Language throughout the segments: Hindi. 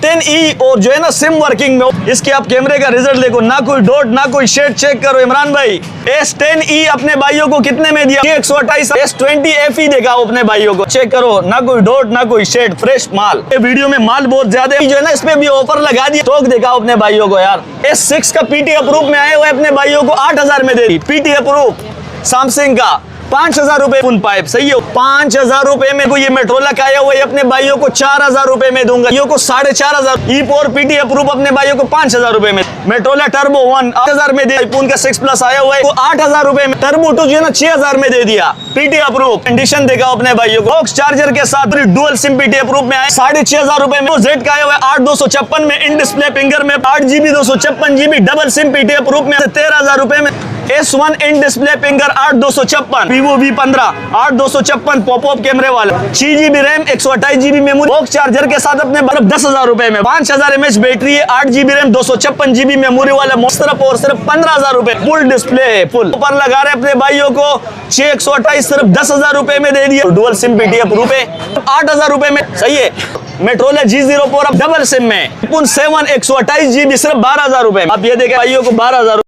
S10e और जो है ना सिम वर्किंग में। इसके आप कैमरे का रिजल्ट देखो, ना कोई डॉट ना कोई शेड। चेक करो इमरान भाई, S10e अपने भाइयों को कितने में दिया? 128। S20FE देखा अपने भाइयों को, चेक करो, ना कोई डॉट ना कोई शेड, फ्रेश माल। ये वीडियो में माल बहुत ज्यादा है, जो है ना इस पे भी ऑफर लगा दिया। स्टॉक देखा अपने भाइयों को यार। S6 का PT अप्रूव में आए हुए अपने भाइयों को 8000 में दे दी। PT अप्रूव सैमसंग का 5000 रुपए फुल पाइप। सही है, 5000 रुपए में को ये मेट्रोला का आया हुआ है अपने भाइयों को 4000 रुपए में दूंगा। यो को 4500। E4 PT अप्रूव अपने भाइयों को 5000 रुपए में। मेट्रोला टर्बो 1 8000 में दे। आईफोन का 6 प्लस आया हुआ है, 8000 रुपए में। टर्बो 2 जो है ना 6000 में दे दिया। PT अप्रूव कंडीशन देखा अपने भाइयों को, बॉक्स चार्जर के साथ डुअल सिम PT अप्रूव में आए 6500 रुपए में। Z का आया हुआ है 8256 में, इन डिस्प्ले फिंगर में 8GB 256GB double SIM PT approve में 13000 रुपए में। S1 in display finger 8256, Vivo V15 8256 popup कैमरे वाला, 6GB RAM 128GB memory, box charger के साथ अपने 10,000 रुपए में। 5000 mAh बैटरी है, 8GB रैम 256GB मेमोरी वाला, सिर्फ और सिर्फ 15,000 रुपए। फुल डिस्प्ले है, फुल ऊपर लगा रहे अपने भाइयों को 6128 सिर्फ 10,000 रुपए में दे दिया। डुअल सिम PT अप्रूव है 8000 रुपए में। सही है, मेट्रोला G04 अब डबल सिम में 7 128GB सिर्फ 12,000 रुपए। आप ये देखें भाइयों को 12,000।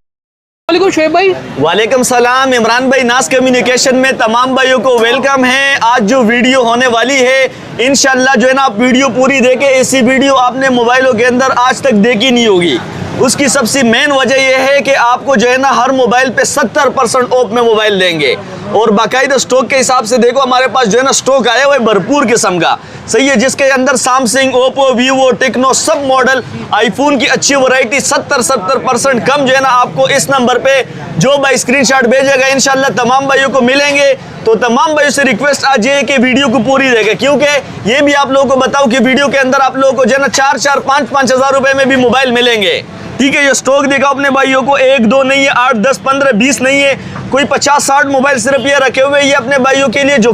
शोएब भाई, वालेकुम सलाम इमरान भाई, नाज कम्युनिकेशन में तमाम भाइयों को वेलकम है। आज जो वीडियो होने वाली है इंशाल्लाह जो है ना आप वीडियो पूरी देखें। ऐसी वीडियो आपने मोबाइलों के अंदर आज तक देखी नहीं होगी। उसकी सबसे मेन वजह यह है कि आपको जो है ना हर मोबाइल पे 70% ऑफ में मोबाइल देंगे और बाकायदा स्टॉक के हिसाब से देखो हमारे पास जो है ना स्टॉक आया हुआ है भरपूर किस्म का। सही है, जिसके अंदर सैमसंग, ओप्पो, वीवो, टेक्नो सब मॉडल, आईफोन की अच्छी वैरायटी 70% कम जो है ना आपको इस नंबर पे जो भाई स्क्रीनशॉट भेजेगा इंशाल्लाह तमाम भाइयों को मिलेंगे। तो तमाम भाइयों से रिक्वेस्ट आज ये है कि वीडियो को पूरी देखें, क्योंकि ये भी आप लोगों को बताओ कि वीडियो के अंदर आप लोगों को जो है ना 4-4, 5-5 हजार रुपए में भी मोबाइल मिलेंगे। ठीक है, ये स्टॉक देखा अपने भाइयों को 1, 2 नहीं है, 8, 10, 15, 20 नहीं है, कोई 50-60 मोबाइल सिर्फ ये रखे हुए। ये अपने भाइयों के लिए जो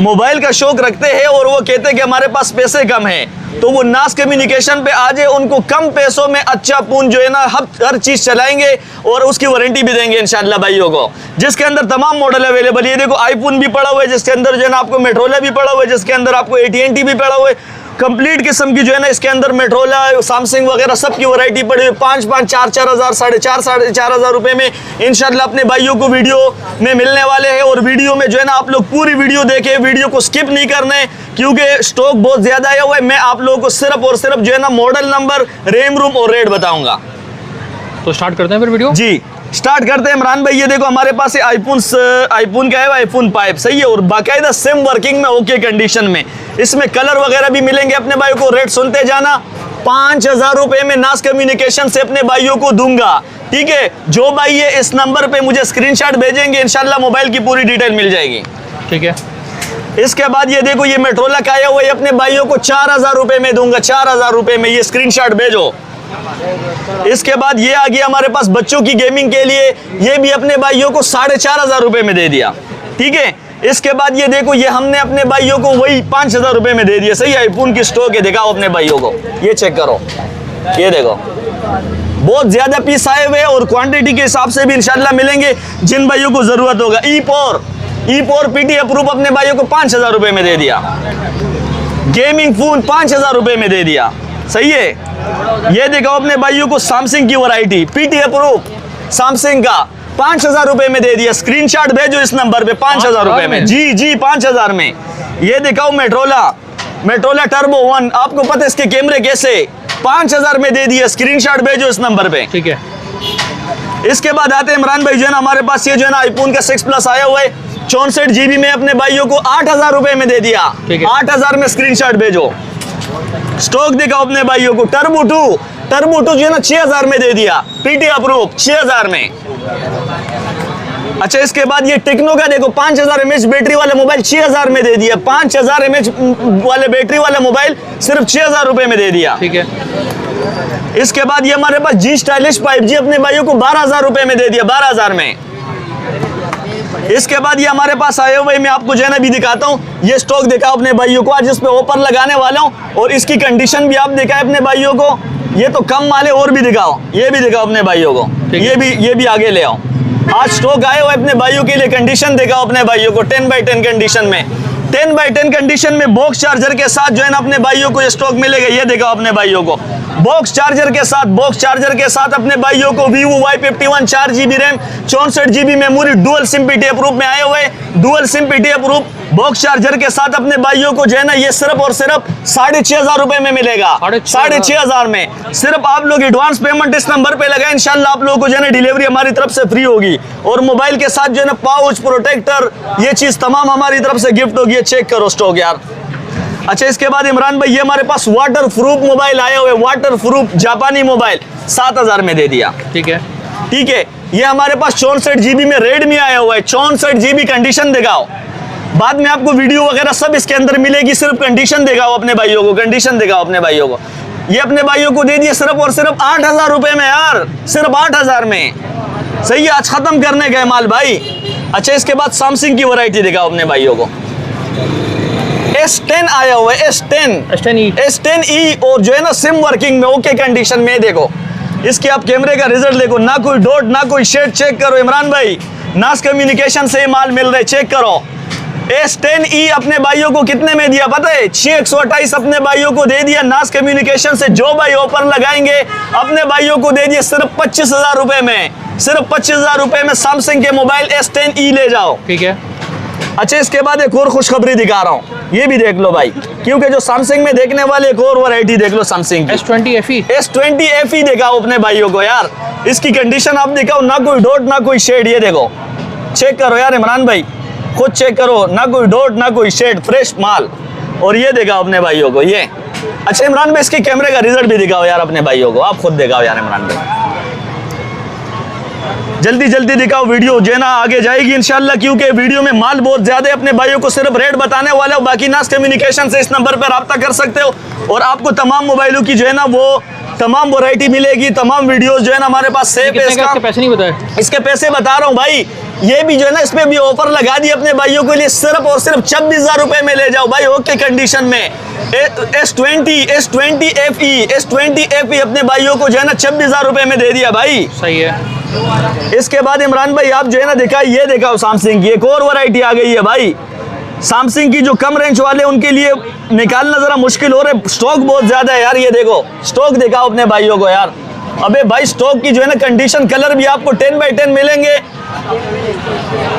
मोबाइल का शौक रखते हैं और वो कहते हैं कि हमारे पास पैसे कम हैं, तो वो नाज कम्युनिकेशन पे आ जाए, उनको कम पैसों में अच्छा फोन जो है ना हर चीज चलाएंगे और उसकी वारंटी भी देंगे इंशाल्लाह भाइयों को, जिसके अंदर तमाम मॉडल अवेलेबल है। ये देखो आईफोन भी पड़ा हुआ है, जिसके अंदर जो है ना आपको मेट्रोला भी पड़ा हुआ है, जिसके अंदर आपको AT&T भी पड़ा हुआ है। कंप्लीट किस्म की जो है ना इसके अंदर मेट्रोला, सैमसंग वगैरह सब की वैरायटी पड़ी हुई 5-5, 4-4 हजार, 4.5 हजार रुपए में इंशाल्लाह अपने भाइयों को वीडियो में मिलने वाले हैं। और वीडियो में जो है ना आप लोग पूरी वीडियो देखें, वीडियो को स्किप नहीं करना है, क्योंकि स्टॉक बहुत ज्यादा आया हुआ है। मैं आप लोगों को सिर्फ और सिर्फ जो है ना मॉडल नंबर, रैम रोम और रेट बताऊंगा। तो स्टार्ट करते हैं फिर वीडियो। जी स्टार्ट करते हैं इमरान भाई। ये देखो हमारे पास आईफोन का है आईफोन 5। सही है, और बाकायदा सिम वर्किंग में ओके कंडीशन में। इसमें कलर वगैरह भी मिलेंगे अपने भाइयों को। रेट सुनते जाना, 5000 रुपए में नाज कम्युनिकेशन से अपने भाइयों को दूंगा। ठीक है, जो भाई ये इस नंबर पे मुझे स्क्रीनशॉट भेजेंगे इंशाल्लाह मोबाइल की पूरी डिटेल मिल जाएगी। ठीक है, इसके बाद ये देखो ये मेट्रोला का आया हुआ है अपने भाइयों को 4000 रुपए में दूंगा। 4000 रुपए में ये स्क्रीनशॉट भेजो। इसके बाद ये आ गया हमारे पास बच्चों की गेमिंग के लिए, ये भी अपने भाइयों को 4500 रुपए में दे दिया। ठीक है, इसके बाद ये देखो ये हमने अपने भाइयों को वही 5000 रुपए में दे दिया। सही आईफोन की स्टॉक है, दिखाओ अपने भाइयों को, ये चेक करो, ये देखो बहुत ज्यादा पीस आए हुए और क्वांटिटी के हिसाब से भी इंशाल्लाह मिलेंगे जिन भाइयों को जरूरत होगा। E4 PT अप्रूव अपने भाइयों को 5000 रुपए में दे दिया। गेमिंग फोन 5000 रुपए में दे दिया। सही है, ये देखो अपने भाइयों को सैमसंग की वैरायटी PT अप्रूव सैमसंग का 5000 रुपए में दे दिया। स्क्रीनशॉट भेजो इस नंबर पे 5000 रुपए में। जी 5000 में। ये दिखाओ मेट्रोला टर्बो 1, आपको पता है इसके कैमरे कैसे, 5000 में दे दिया। स्क्रीनशॉट भेजो इस नंबर पे। ठीक है, इसके बाद आते हैं इमरान भाई जो है ना हमारे पास ये जो है ना आईफोन का 6 प्लस आया हुआ है 64GB में अपने भाइयों को 8000 रुपए में दे दिया। 8000 में स्क्रीनशॉट भेजो। स्टॉक दिखाओ अपने भाइयों को। टर्बो 2 जो है ना 6000 में दे दिया। PT अप्रूव 6000 में। अच्छा, इसके बाद ये टेक्नो का देखो 5000 mAh बैटरी वाला मोबाइल 6000 में दे दिया। 5000 mAh वाले बैटरी वाला मोबाइल सिर्फ 6000 रुपए में दे दिया। ठीक है, इसके बाद ये हमारे पास G स्टाइलिश 5G अपने भाइयों को 12000 रुपए में दे दिया। 12000 में। इसके बाद ये हमारे पास आए हुए, मैं आपको जो है ना भी दिखाता हूँ। ये स्टॉक देखा अपने भाइयों को, आज इस पे ऑफर लगाने वाला हूँ और इसकी कंडीशन भी आप दिखाए अपने भाइयों को। ये तो कम माल है, और भी दिखाओ, ये भी दिखाओ अपने भाइयों को, ये भी आगे ले आओ। आज स्टॉक आए हुए अपने भाइयों के लिए। कंडीशन दिखाओ अपने भाइयों को 10x10 कंडीशन में। 10x10 कंडीशन में बॉक्स चार्जर के साथ जो है ना अपने भाइयों को स्टॉक मिलेगा। ये देखो अपने भाइयों को बॉक्स चार्जर के साथ अपने भाइयों को Vivo Y51 4GB RAM 64GB memory dual SIM PTF proof में आए हुए, dual SIM PTF proof box charger के साथ अपने भाइयों को जो है ना ये सिर्फ और सिर्फ 6,500 रुपए में मिलेगा। 6,500 में सिर्फ आप लोग एडवांस पेमेंट इस नंबर पे लगाए, इंशाल्लाह आप लोगों को जो है ना डिलीवरी हमारी तरफ से फ्री होगी। और मोबाइल के साथ जो है ना पाउच प्रोटेक्टर ये चीज तमाम हमारी तरफ से गिफ्ट होगी। चेक करो स्टॉक यार। अच्छा, इसके बाद इमरान भाई ये हमारे पास वाटर प्रूफ मोबाइल आए हुए, वाटर प्रूफ जापानी मोबाइल 7,000 में दे दिया। ठीक है, ठीक है। ये हमारे पास 64GB में रेडमी आया हुआ है, 64GB कंडीशन दिखाओ। बाद में आपको वीडियो वगैरह सब इसके अंदर मिलेगी, सिर्फ कंडीशन दिखाओ अपने भाइयों को, कंडीशन दिखाओ अपने भाइयों को। ये अपने भाइयों को दे दिए सिर्फ और सिर्फ 8,000 रुपए में यार, सिर्फ 8,000 में। सही है, आज खत्म करने गए माल भाई। अच्छा, इसके बाद सैमसंग की वैरायटी दिखाओ अपने भाइयों को। S10 आया हुआ है, S10e और जो है ना सिम वर्किंग में ओके कंडीशन में। देखो इसके आप कैमरे का रिजल्ट देखो, ना कोई डॉट ना कोई शेड। चेक करो इमरान भाई, नास कम्युनिकेशन से माल मिल रहा है। चेक करो S10e अपने भाइयों को कितने में दिया पता है? 628 अपने भाइयों को दे दिया नास कम्युनिकेशन से। जो भाई ऑफर लगाएंगे अपने भाइयों को दे दिए सिर्फ 25,000 रुपए में, सिर्फ 25,000 रुपए में सैमसंग के मोबाइल S10e ले जाओ। ठीक है। अच्छा, इसके बाद एक और खुशखबरी दिखा रहा हूँ, ये भी देख लो भाई, क्योंकि जो सैमसंग में देखने वाले एक और वैरायटी देख लो सैमसंग की। S20 FE दिखाओ अपने भाइयों को यार। इसकी कंडीशन आप दिखाओ, ना कोई डॉट ना कोई शेड। ये देखो चेक करो यार इमरान भाई, खुद चेक करो, ना कोई डॉट ना कोई शेड, फ्रेश माल। और ये दिखाओ अपने भाइयों को ये। अच्छा इमरान भाई, इसके कैमरे का रिजल्ट भी दिखाओ यार अपने भाइयों को, आप खुद दिखाओ यार इमरान भाई, जल्दी जल्दी दिखाओ। वीडियो जो है ना आगे जाएगी इंशाल्लाह, क्योंकि वीडियो में माल बहुत ज्यादा है। अपने भाइयों को सिर्फ रेट बताने वाला हो, बाकी नास कम्युनिकेशन से इस नंबर पर रब्ता कर सकते हो और आपको तमाम मोबाइलों की जो है ना वो तमाम वैरायटी मिलेगी, तमाम वीडियोस जो है ना हमारे पास सेफ है। इसके पैसे नहीं बताए, इसके पैसे बता रहा हूँ भाई। ये भी जो है ना इस पे भी ऑफर लगा दी अपने भाइयों के लिए, सिर्फ और सिर्फ 26,000 रुपए में ले जाओ भाई, ओके कंडीशन में। S20 FE अपने भाइयों को जो है ना 26,000 रुपए में दे दिया भाई। सही है। इसके बाद इमरान भाई आप जो है ना दिखाई, ये दिखाओ सैमसंग की एक और वैरायटी आ गई है भाई। सैमसंग की जो कम रेंज वाले उनके लिए निकालना जरा मुश्किल हो रहा है, स्टॉक बहुत ज्यादा है यार। ये देखो स्टॉक दिखाओ अपने भाइयों को यार। अबे भाई स्टॉक की जो है ना कंडीशन, कलर भी आपको 10x10 मिलेंगे।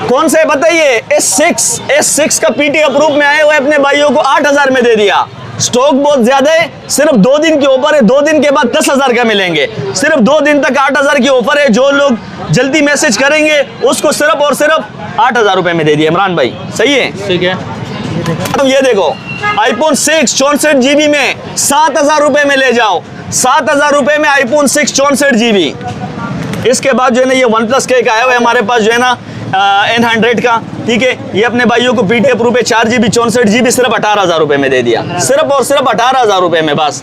कौन से बताइए? S6 का पीटीएफ प्रूफ में आए हुए अपने भाइयों को 8,000 में दे दिया। स्टॉक बहुत ज्यादा है, सिर्फ 2 दिन की ऑफर है, 2 दिन के बाद 10,000 का मिलेंगे। सिर्फ 2 दिन तक 8,000 की ऑफर है, जो लोग जल्दी मैसेज करेंगे उसको सिर्फ और सिर्फ 8,000 रुपए में दे दिए इमरान भाई। सही है, ठीक है। तो ये देखो iPhone 6 64GB में 7,000 रुपए में ले जाओ, 7,000 रुपए में iPhone 6 64GB। इसके बाद जो है ना ये OnePlus का एक आया हुआ है हमारे पास जो है ना N100 का। ठीक है, ये अपने भाइयों को पीटीएफ प्रूफ 4GB 64GB सिर्फ 18,000 रुपए में दे दिया, सिर्फ और सिर्फ 18,000 रुपए में बस।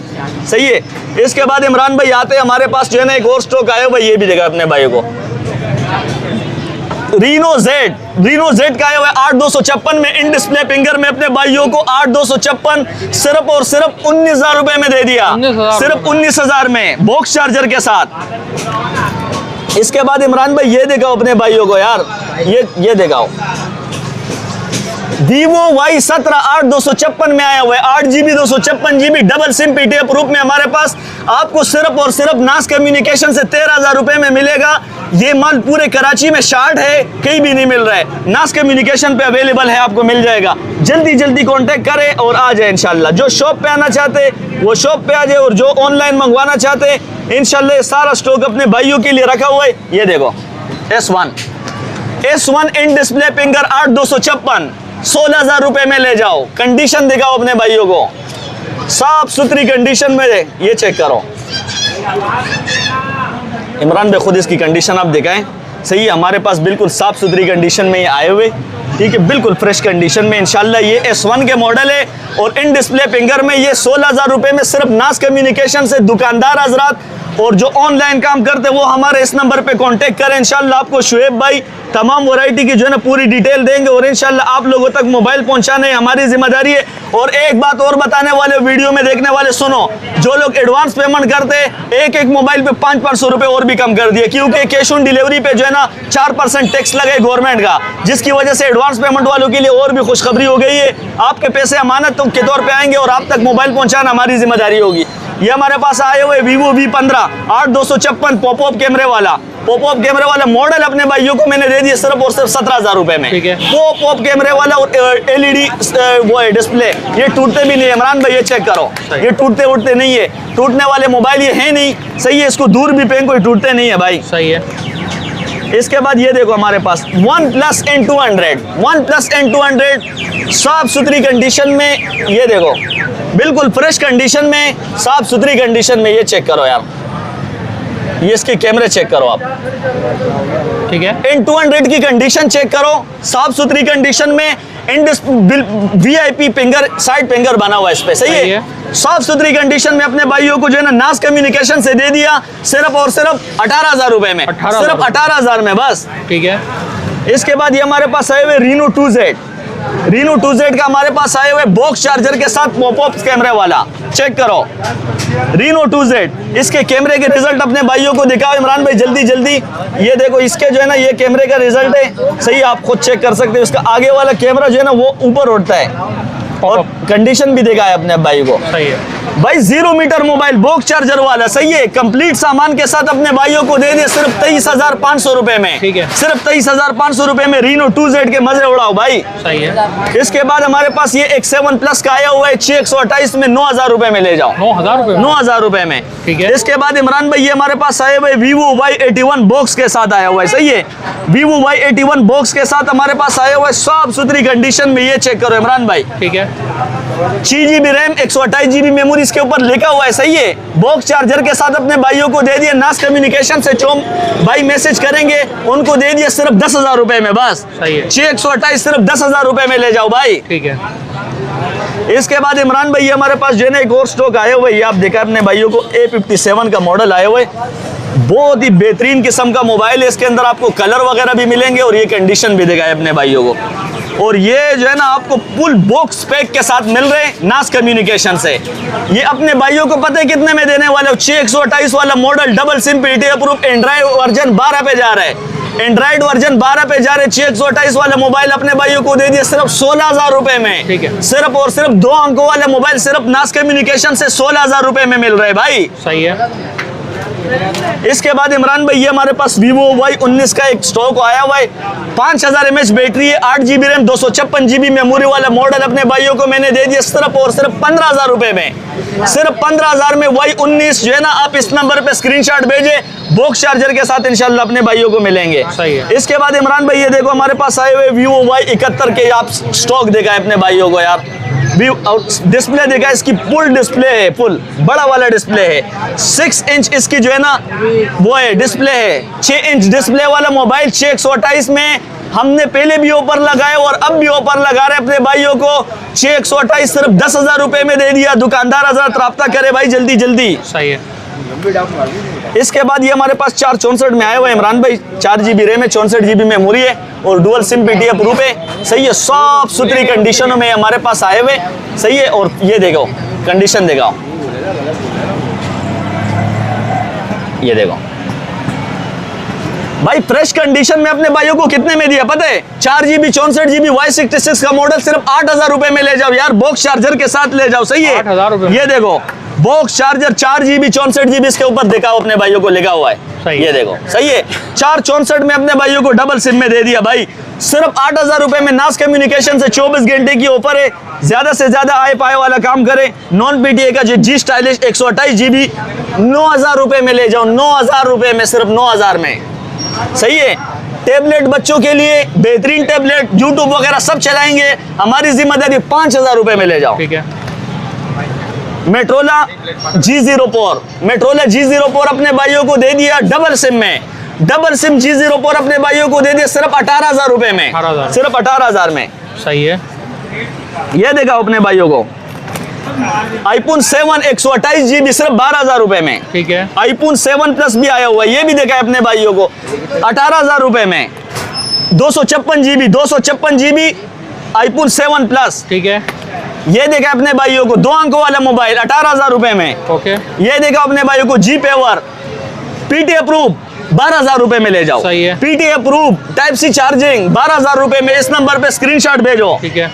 सही है। इसके बाद इमरान भाई आते हैं हमारे पास जो है ना एक और स्टॉक आया हुआ है, ये भी देखा अपने भाइयों को। रीनो जेड का आया हुआ है 8,256 में, इन डिस्प्ले फिंगर में अपने भाइयों को 8,256 सिर्फ और सिर्फ 19,000 रुपए में दे दिया, सिर्फ 19,000 में बॉक्स चार्जर के साथ। इसके बाद इमरान भाई ये दिखाओ अपने भाइयों को यार, ये दिखाओ Vivo Y17 8,256 में आया हुआ है, 8GB 256GB double SIM PTF proof में हमारे पास आपको सिर्फ और सिर्फ नास कम्युनिकेशन से 13,000 रुपए में मिलेगा। ये माल पूरे कराची में शार्ट है, कहीं भी नहीं मिल रहा है, नास कम्युनिकेशन पे अवेलेबल है, आपको मिल जाएगा। जल्दी जल्दी कांटेक्ट करें और आ जाए इंशाल्लाह। जो शॉप पे आना चाहते वो शॉप पे आ जाए, और जो ऑनलाइन मंगवाना चाहते इंशाल्लाह ये सारा स्टॉक अपने भाइयों के लिए रखा हुआ है। ये देखो S1 इन डिस्प्ले फिंगर 8,256 16,000 रुपए में ले जाओ। कंडीशन दिखाओ अपने भाइयों को, साफ सुथरी कंडीशन में, ये चेक करो इमरान भाई, खुद इसकी कंडीशन आप दिखाएं। सही है, हमारे पास बिल्कुल साफ सुथरी कंडीशन में ये आए हुए, ठीक है, बिल्कुल फ्रेश कंडीशन में इंशाल्लाह। ये S1 के मॉडल है और इन डिस्प्ले फिंगर में ये 16,000 रुपए में सिर्फ नास कम्युनिकेशन से। दुकानदार हजरात और जो ऑनलाइन काम करते वो हमारे इस नंबर पे कांटेक्ट करें, इंशाल्लाह आपको शुएब भाई तमाम वैरायटी की जो है ना पूरी डिटेल देंगे और इंशाल्लाह आप लोगों तक मोबाइल पहुंचाने हमारी जिम्मेदारी है। और एक बात और बताने वाले, वीडियो में देखने वाले सुनो, जो लोग एडवांस पेमेंट करते एक एक मोबाइल पे 500-500 रुपए और भी कम कर दिए, क्योंकि कैश ऑन डिलीवरी पे जो है ना 4% टैक्स लगे गवर्नमेंट का, जिसकी वजह से एडवांस पेमेंट वालों के लिए और भी खुशखबरी हो गई है। आपके पैसे अमानत के तौर पे आएंगे और आप तक मोबाइल पहुंचाना हमारी जिम्मेदारी होगी। ये हमारे पास आए हुए Vivo V15 8256 पॉपअप कैमरे वाला मॉडल अपने भाइयों को मैंने दे दिया सिर्फ और सिर्फ 17,000 रुपए में। ठीक है। पॉपअप कैमरे वाला और LED वो है डिस्प्ले, ये टूटते भी नहीं है इमरान भाई, ये चेक करो, ये टूटते उठते नहीं है, टूटने वाले मोबाइल ये है नहीं, सही है, इसको दूर भी फेंको टूटते नहीं है भाई, सही है। इसके बाद ये देखो हमारे पास OnePlus N200 साफ सुथरी कंडीशन में, ये देखो बिल्कुल फ्रेश कंडीशन में, साफ सुथरी कंडीशन में, ये चेक करो यार, ये इसके कैमरे चेक करो आप, ठीक है। N200 की कंडीशन चेक करो, साफ सुथरी कंडीशन में, VIP फिंगर साइड फिंगर बना हुआ है इस पे, सही है, साफ सुथरी कंडीशन में अपने भाइयों को जो है ना नास कम्युनिकेशन से दे दिया सिर्फ और सिर्फ 18,000 रुपए में, सिर्फ 18,000 में बस, ठीक है। इसके बाद ये हमारे पास आए हुए Reno 2Z का हमारे पास आए हुए बॉक्स चार्जर के साथ पॉपअप कैमरे वाला, चेक करो Reno 2Z, इसके कैमरे के रिजल्ट अपने भाइयों को दिखाओ इमरान भाई जल्दी जल्दी, ये देखो इसके जो है ना ये कैमरे का रिजल्ट है, सही, आप खुद चेक कर सकते हो, इसका आगे वाला कैमरा जो है ना वो ऊपर उठता है और कंडीशन भी देखा है अपने भाई को, सही है भाई 0 मीटर मोबाइल बॉक्स चार्जर वाला, सही है, कंप्लीट सामान के साथ अपने भाइयों को दे दिए सिर्फ 23,500 रुपए में, ठीक है, सिर्फ 23,500 रुपए में Reno 2Z के मजे उड़ाओ भाई, सही है। इसके बाद हमारे पास ये X7 Plus का आया हुआ है 6/128 में 9,000 रुपए में ले जाओ, 9,000 रुपए, 9,000 रुपए में, ठीक है। इसके बाद इमरान भाई ये हमारे पास आए हुए Vivo Y81 बॉक्स के साथ आया हुआ है, सही है, Vivo Y81 बॉक्स के साथ हमारे पास आया हुआ है साफ सुथरी कंडीशन में, ये चेक करो इमरान भाई, ठीक है। 6GB रैम 128GB मेमोरी इसके ऊपर लिखा हुआ है, सही है, बॉक्स चार्जर के साथ अपने भाइयों को दे दिया, नास कम्युनिकेशन से जो भाई मैसेज करेंगे उनको दे दिया सिर्फ 10,000 रुपए में, बस सही है, 6/128 सिर्फ 10,000 रुपए में ले जाओ भाई, ठीक है। इसके बाद इमरान भाई हमारे पास जो है ना एक और स्टॉक आए हुए, ये आप देखा अपने भाइयों को A57 का मॉडल आए हुए, बहुत ही बेहतरीन किस्म का मोबाइल है, इसके अंदर आपको कलर वगैरह भी मिलेंगे और ये कंडीशन भी दिखाए अपने भाइयों को, और ये जो है ना आपको फुल बॉक्स पैक के साथ मिल रहे हैं नास कम्युनिकेशन से। ये अपने भाइयों को पता है कितने में देने वाले हो, 6/128 वाला model double SIM PTA approve Android version 12 पे जा रहा है, एंड्रॉइड वर्जन 12 पे जा रहे, 6/128 वाला मोबाइल अपने भाइयों को दे दिया सिर्फ 16,000 रुपए में, ठीक है, सिर्फ और सिर्फ 2 अंकों वाले मोबाइल सिर्फ नास कम्युनिकेशन से 16,000 रुपए में मिल रहे भाई, सही है। इसके बाद इमरान भाई ये हमारे पास Vivo Y19 का एक स्टॉक आया हुआ है, 5000 mAh बैटरी है, 8GB रैम 256GB मेमोरी वाला मॉडल अपने भाइयों को मैंने दे दिया सिर्फ और सिर्फ 15,000 रुपए में, सिर्फ 15,000 में Y19 जो है ना, आप इस नंबर पे स्क्रीनशॉट भेजे, बॉक्स चार्जर के साथ इंशाल्लाह अपने भाइयों को मिलेंगे, सही है। इसके बाद इमरान भाई ये देखो हमारे पास आए हुए Vivo Y71 के आप स्टॉक देखा है अपने भाइयों को यार, डिस्प्ले देखा इसकी फुल डिस्प्ले है, फुल बड़ा वाला डिस्प्ले है, 6 इंच इसकी जो है ना वो है डिस्प्ले है, 6 इंच डिस्प्ले वाला मोबाइल 6/128 में हमने पहले भी ऑफर लगाए और अब भी ऑफर लगा रहे अपने भाइयों को, 6/128 सिर्फ 10,000 रुपए में दे दिया, दुकानदार हजरत राब्ता करे भाई जल्दी जल्दी, सही है। इसके बाद ये हमारे पास 464 में आए हुए इमरान भाई, 4GB रैम है, 64GB मेमोरी है और डुअल सिम PTA अप्रूव है, सही है, साफ सुथरी कंडीशनों में हमारे पास आए हुए, सही है, और ये देखो कंडीशन देखो, ये देखो भाई फ्रेश कंडीशन में अपने भाइयों को कितने में दिया पता है, 4GB 64GB Y66 का मॉडल सिर्फ 8,000 रुपए में ले जाओ यार, बॉक्स चार्जर के साथ ले जाओ, सही है, 8,000 रुपए, ये देखो बॉक्स चार्जर 4GB 64GB इसके ऊपर दिखाओ अपने भाइयों को लिखा हुआ है, सही ये देखो, सही है, 464 में अपने भाइयों को डबल सिम में दे दिया भाई, सिर्फ 8,000 रुपए में नास कम्युनिकेशन से 24 घंटे की ऑफर है, ज्यादा से ज्यादा आए पाए वाला काम करे, नॉन PTA का जो G स्टाइलिश 128GB 9,000 रुपए में ले जाओ, 9,000 रुपए में, सिर्फ 9,000 में, सही है, टेबलेट बच्चों के लिए बेहतरीन टेबलेट, यूट्यूब वगैरह सब चलाएंगे, हमारी जिम्मेदारी, 5,000 रुपए में ले जाओ, ठीक है। मेट्रोला G04 अपने भाइयों को दे दिया डबल सिम में, डबल सिम G04 अपने भाइयों को दे दिया सिर्फ 18,000 रुपए में, 18,000, सिर्फ 18,000 में, सही है। ये देखा अपने भाइयों को iPhone 7 128GB सिर्फ 12,000 रुपए में, ठीक है। iPhone 7 Plus भी आया हुआ है, ये भी देखा है अपने भाइयों को 18,000 रुपए में, 256GB iPhone 7 Plus, ठीक है। ये देखा अपने भाइयों को 2 अंकों वाला मोबाइल 18,000 रुपए में। ओके, ये देखा अपने भाइयों को जी पेवर पीटी अप्रूव 12,000 रुपए में ले जाओ। सही है। PT approve type C charging 12,000 रुपए में। इस नंबर पे स्क्रीनशॉट भेजो। ठीक है।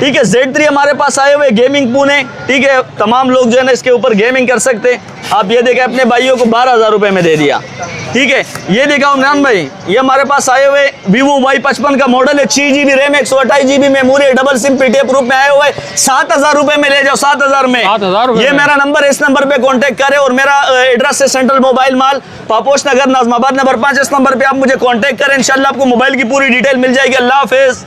ठीक है, Z3 हमारे पास आए हुए गेमिंग पुणे। ठीक है, तमाम लोग जो है ना इसके ऊपर गेमिंग कर सकते हैं। आप ये देखा अपने भाइयों को 12,000 रुपए में दे दिया। ठीक है, ये देखा इमरान भाई, ये हमारे पास आए हुए Vivo Y55 का मॉडल है, 6GB RAM 128GB memory, double SIM PT proof में आए हुए 7,000 रुपए में ले जाओ। 7,000 में। 7,000 रुपए ये में। मेरा नंबर है, इस नंबर पे कांटेक्ट करें और मेरा एड्रेस है सेंट्रल मोबाइल माल, पापोश नगर, नाजमाबाद नंबर 5। इस नंबर पे आप मुझे कांटेक्ट करें, इंशाल्लाह आपको मोबाइल की पूरी डिटेल मिल जाएगी। अल्लाह हाफिज।